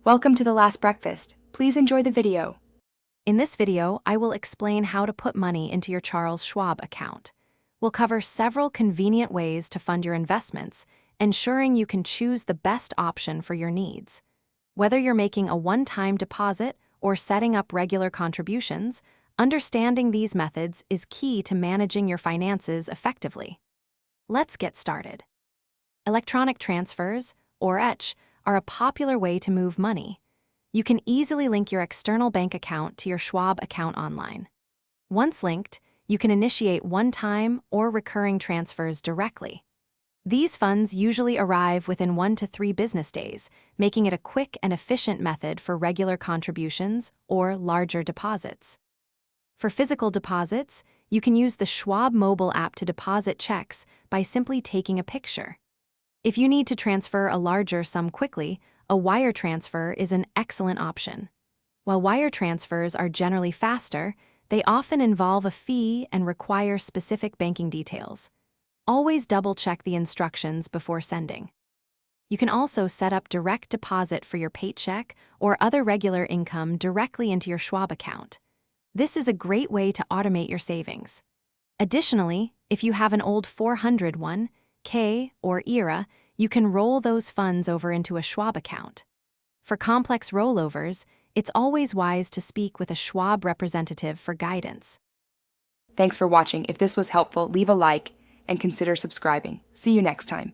Welcome to The Last Breakfast. Please enjoy the video. In this video, I will explain how to put money into your Charles Schwab account. We'll cover several convenient ways to fund your investments, ensuring you can choose the best option for your needs. Whether you're making a one-time deposit or setting up regular contributions, understanding these methods is key to managing your finances effectively. Let's get started. Electronic transfers, or ETCH, are a popular way to move money. You can easily link your external bank account to your Schwab account online. Once linked, you can initiate one-time or recurring transfers directly. These funds usually arrive within 1 to 3 business days, making it a quick and efficient method for regular contributions or larger deposits. For physical deposits, you can use the Schwab mobile app to deposit checks by simply taking a picture. If you need to transfer a larger sum quickly, a wire transfer is an excellent option. While wire transfers are generally faster, they often involve a fee and require specific banking details. Always double-check the instructions before sending. You can also set up direct deposit for your paycheck or other regular income directly into your Schwab account. This is a great way to automate your savings. Additionally, if you have an old 401(k) or IRA, you can roll those funds over into a Schwab account. For complex rollovers, it's always wise to speak with a Schwab representative for guidance. Thanks for watching. If this was helpful, leave a like and consider subscribing. See you next time.